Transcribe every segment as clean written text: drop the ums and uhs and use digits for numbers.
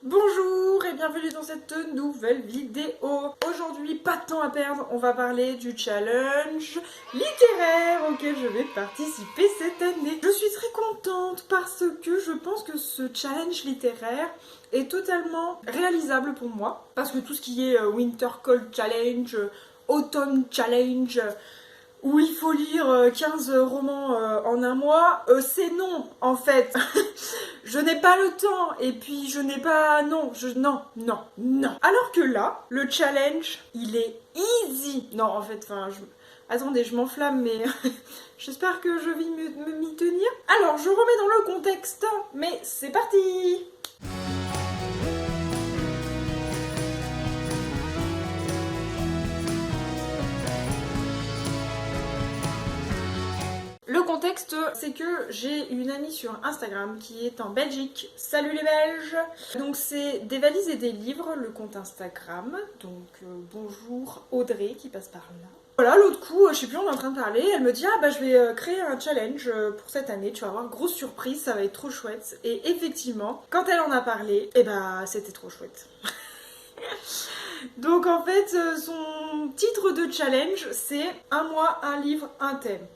Bonjour et bienvenue dans cette nouvelle vidéo. Aujourd'hui, pas de temps à perdre, on va parler du challenge littéraire auquel je vais participer cette année. Je suis très contente parce que je pense que ce challenge littéraire est totalement réalisable pour moi. Parce que tout ce qui est Winter Cold Challenge, Autumn Challenge, où il faut lire 15 romans en un mois, c'est non en fait. Je n'ai pas le temps et puis je n'ai pas... Non. Alors que là, le challenge, il est easy. Non, en fait, attendez, je m'enflamme, mais j'espère que je vais m'y tenir. Alors, je remets dans le contexte, mais c'est parti. Le contexte, c'est que j'ai une amie sur Instagram qui est en Belgique. Salut les Belges! Donc c'est des valises et des livres, le compte Instagram. Donc bonjour Audrey qui passe par là. Voilà, l'autre coup, je sais plus, on est en train de parler, elle me dit « Ah bah je vais créer un challenge pour cette année, tu vas voir, grosse surprise, ça va être trop chouette. » Et effectivement, quand elle en a parlé, et bah c'était trop chouette. Donc en fait, son titre de challenge, c'est « Un mois, un livre, un thème ».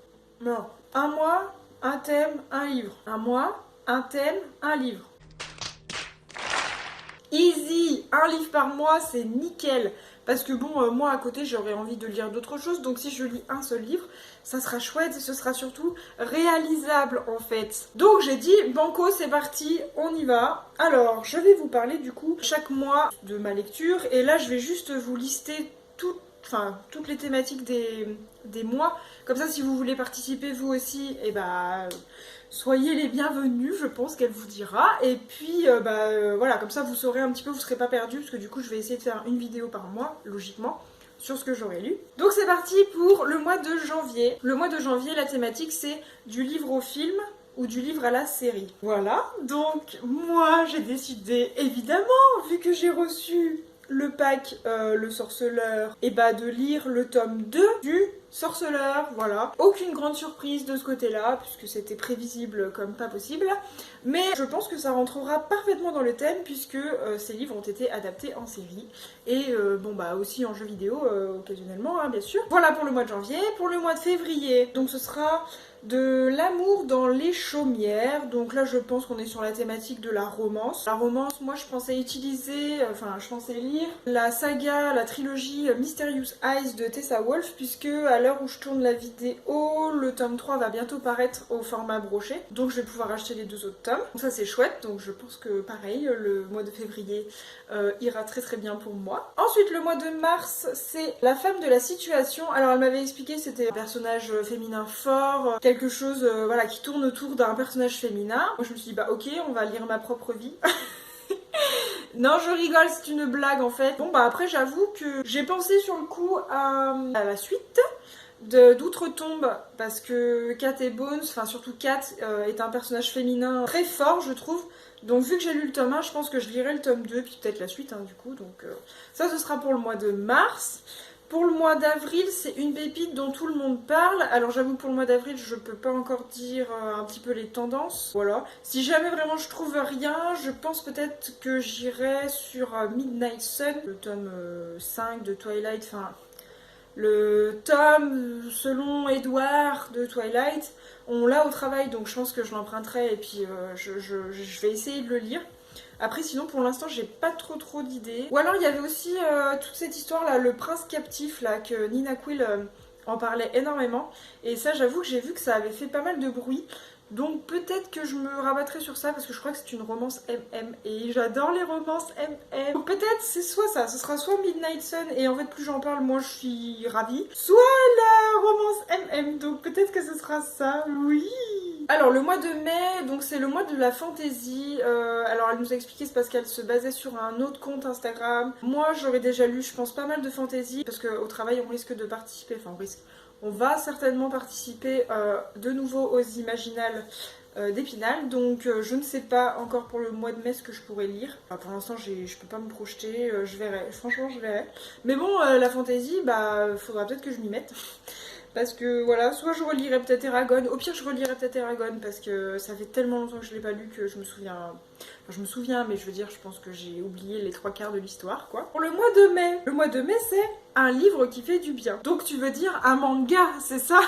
Non. Un mois, un thème, un livre. Un mois, un thème, un livre. Easy! Un livre par mois, c'est nickel. Parce que bon, moi à côté, j'aurais envie de lire d'autres choses. Donc si je lis un seul livre, ça sera chouette et ce sera surtout réalisable en fait. Donc j'ai dit, banco, c'est parti, on y va. Alors, je vais vous parler du coup chaque mois de ma lecture. Et là, je vais juste vous lister toutes les thématiques des mois. Comme ça, si vous voulez participer vous aussi, et soyez les bienvenus, je pense qu'elle vous dira. Et puis, voilà, comme ça vous saurez un petit peu, vous serez pas perdus, parce que du coup, je vais essayer de faire une vidéo par mois, logiquement, sur ce que j'aurai lu. Donc c'est parti pour le mois de janvier. Le mois de janvier, la thématique, c'est du livre au film ou du livre à la série. Voilà, donc moi, j'ai décidé, évidemment, vu que j'ai reçu le pack Le Sorceleur, et de lire le tome 2 du Sorceleur, voilà. Aucune grande surprise de ce côté-là, puisque c'était prévisible comme pas possible. Mais je pense que ça rentrera parfaitement dans le thème, puisque ces livres ont été adaptés en série. Et aussi en jeu vidéo, occasionnellement, hein, bien sûr. Voilà pour le mois de janvier. Pour le mois de février, donc ce sera de l'amour dans les chaumières. Donc là, je pense qu'on est sur la thématique de la romance. La romance, moi, je pensais lire la saga, la trilogie Mysterious Eyes de Tessa Wolff, puisque à l'heure où je tourne la vidéo, le tome 3 va bientôt paraître au format broché. Donc je vais pouvoir acheter les deux autres tomes. Donc ça, c'est chouette. Donc je pense que pareil, le mois de février ira très très bien pour moi. Ensuite, le mois de mars, c'est la femme de la situation. Alors elle m'avait expliqué que c'était un personnage féminin fort, quelque chose qui tourne autour d'un personnage féminin. Moi je me suis dit ok, on va lire ma propre vie. Non, je rigole, c'est une blague en fait. Bon après j'avoue que j'ai pensé sur le coup à la suite d'Outre-Tombe, parce que Kat et Bones, surtout Kat, est un personnage féminin très fort je trouve. Donc vu que j'ai lu le tome 1, je pense que je lirai le tome 2, puis peut-être la suite du coup. Donc ça ce sera pour le mois de mars. Pour le mois d'avril, c'est une pépite dont tout le monde parle. Alors j'avoue, pour le mois d'avril, je peux pas encore dire un petit peu les tendances. Voilà. Si jamais vraiment je trouve rien, je pense peut-être que j'irai sur Midnight Sun, le tome 5 de Twilight, le tome selon Edward de Twilight. On l'a au travail, donc je pense que je l'emprunterai et puis je vais essayer de le lire. Après sinon pour l'instant j'ai pas trop d'idées. Ou alors il y avait aussi toute cette histoire là, le prince captif là, que Nina Quill en parlait énormément. Et ça j'avoue que j'ai vu que ça avait fait pas mal de bruit. Donc peut-être que je me rabattrai sur ça parce que je crois que c'est une romance MM et j'adore les romances MM. Donc peut-être c'est soit ça, ce sera soit Midnight Sun et en fait plus j'en parle moi je suis ravie. Soit la romance MM, donc peut-être que ce sera ça, oui. Alors le mois de mai, donc c'est le mois de la fantaisie. Alors elle nous a expliqué c'est parce qu'elle se basait sur un autre compte Instagram. Moi j'aurais déjà lu je pense pas mal de fantaisie parce qu'au travail on risque de participer, on va certainement participer de nouveau aux Imaginales d'Épinal, donc je ne sais pas encore pour le mois de mai ce que je pourrais lire. Pour l'instant je peux pas me projeter, je verrai, franchement je verrai. Mais bon la fantaisie, faudra peut-être que je m'y mette. parce que voilà, soit je relirai peut-être Eragon, au pire je relirai peut-être Eragon parce que ça fait tellement longtemps que je l'ai pas lu que je me souviens. Enfin, je me souviens, mais je veux dire, je pense que j'ai oublié les 3/4 de l'histoire, quoi. Pour le mois de mai, c'est un livre qui fait du bien. Donc tu veux dire un manga, c'est ça?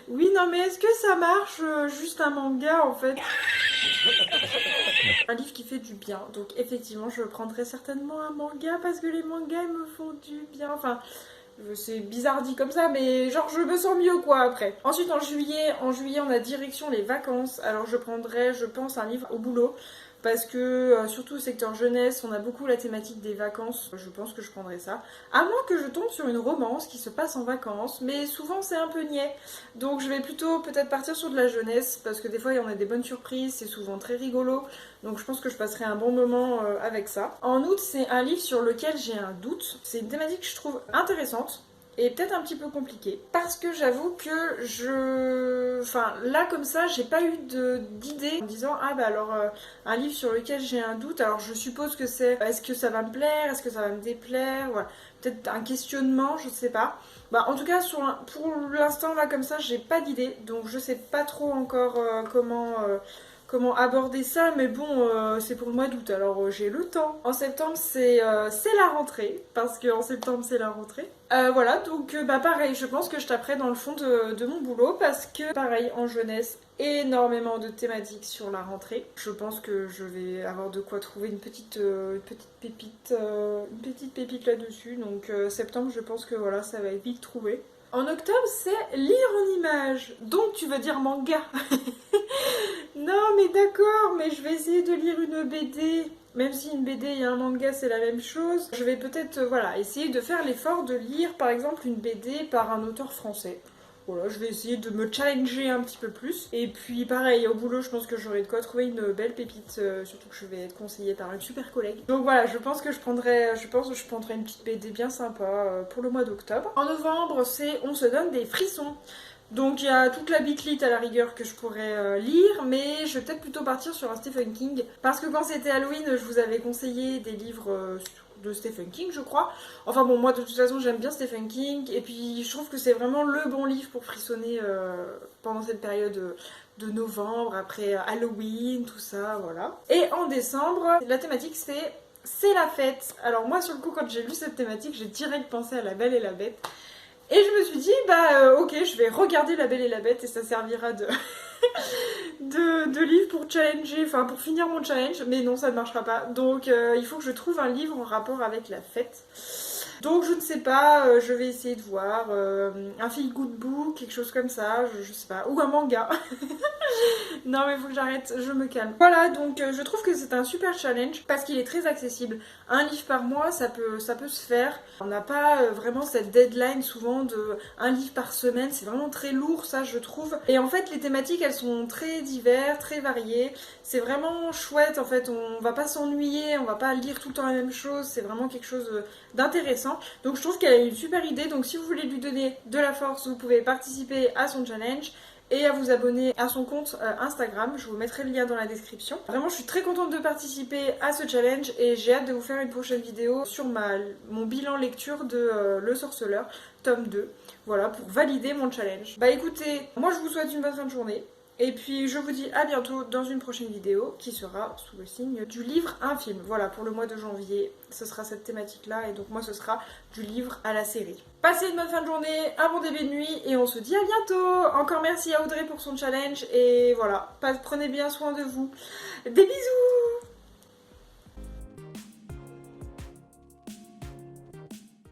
Oui, non, mais est-ce que ça marche juste un manga en fait? Un livre qui fait du bien, donc effectivement je prendrai certainement un manga parce que les mangas me font du bien, enfin c'est bizarre dit comme ça mais genre je me sens mieux quoi après. Ensuite en juillet on a direction les vacances, alors je prendrai je pense un livre au boulot parce que surtout au secteur jeunesse on a beaucoup la thématique des vacances, je pense que je prendrai ça. À moins que je tombe sur une romance qui se passe en vacances, mais souvent c'est un peu niais. Donc je vais plutôt peut-être partir sur de la jeunesse parce que des fois il y en a des bonnes surprises, c'est souvent très rigolo. Donc je pense que je passerai un bon moment avec ça. En août c'est un livre sur lequel j'ai un doute, c'est une thématique que je trouve intéressante. Et peut-être un petit peu compliqué parce que j'avoue que enfin là comme ça j'ai pas eu d'idée en me disant ah bah alors un livre sur lequel j'ai un doute, alors je suppose que c'est est-ce que ça va me plaire, est-ce que ça va me déplaire, voilà. Peut-être un questionnement, je sais pas. Bah en tout cas pour l'instant là comme ça j'ai pas d'idée, donc je sais pas trop encore comment aborder ça, mais bon, c'est pour le mois d'août, alors j'ai le temps. En septembre, c'est la rentrée, parce qu'en septembre, c'est la rentrée. Voilà, donc bah pareil, je pense que je taperai dans le fond de mon boulot, parce que pareil, en jeunesse, énormément de thématiques sur la rentrée. Je pense que je vais avoir de quoi trouver une petite pépite là-dessus, donc septembre, je pense que voilà, ça va être vite trouvé. En octobre, c'est lire en images, donc tu veux dire manga. Non mais d'accord, mais je vais essayer de lire une BD. Même si une BD et un manga c'est la même chose, je vais peut-être voilà, essayer de faire l'effort de lire par exemple une BD par un auteur français. Voilà, je vais essayer de me challenger un petit peu plus. Et puis pareil, au boulot, je pense que j'aurai de quoi trouver une belle pépite, surtout que je vais être conseillée par une super collègue. Donc voilà, je pense que je prendrai une petite BD bien sympa pour le mois d'octobre. En novembre, c'est On se donne des frissons. Donc il y a toute la bitlit à la rigueur que je pourrais lire, mais je vais peut-être plutôt partir sur un Stephen King. Parce que quand c'était Halloween, je vous avais conseillé des livres de Stephen King, je crois. Enfin bon, moi de toute façon j'aime bien Stephen King, et puis je trouve que c'est vraiment le bon livre pour frissonner pendant cette période de novembre, après Halloween, tout ça, voilà. Et en décembre, la thématique c'est la fête. Alors moi sur le coup quand j'ai lu cette thématique, j'ai direct pensé à La Belle et la Bête. Et je me suis dit, ok, je vais regarder La Belle et la Bête et ça servira de livre pour challenger, enfin pour finir mon challenge, mais non, ça ne marchera pas. Donc il faut que je trouve un livre en rapport avec la fête. Donc je ne sais pas, je vais essayer de voir un feel good book, quelque chose comme ça, je sais pas, ou un manga. Non mais faut que j'arrête, je me calme. Voilà, donc je trouve que c'est un super challenge parce qu'il est très accessible. Un livre par mois, ça peut se faire. On n'a pas vraiment cette deadline souvent de un livre par semaine, c'est vraiment très lourd ça je trouve. Et en fait les thématiques elles sont très diverses, très variées. C'est vraiment chouette en fait, on va pas s'ennuyer, on va pas lire tout le temps la même chose, c'est vraiment quelque chose d'intéressant. Donc je trouve qu'elle a une super idée, donc si vous voulez lui donner de la force, vous pouvez participer à son challenge et à vous abonner à son compte Instagram, je vous mettrai le lien dans la description. Vraiment je suis très contente de participer à ce challenge et j'ai hâte de vous faire une prochaine vidéo sur mon bilan lecture de Le Sorceleur, tome 2, voilà, pour valider mon challenge. Bah écoutez, moi je vous souhaite une bonne fin de journée. Et puis je vous dis à bientôt dans une prochaine vidéo qui sera sous le signe du livre un film. Voilà, pour le mois de janvier, ce sera cette thématique là et donc moi ce sera du livre à la série. Passez une bonne fin de journée, un bon début de nuit et on se dit à bientôt. Encore merci à Audrey pour son challenge et voilà, prenez bien soin de vous. Des bisous.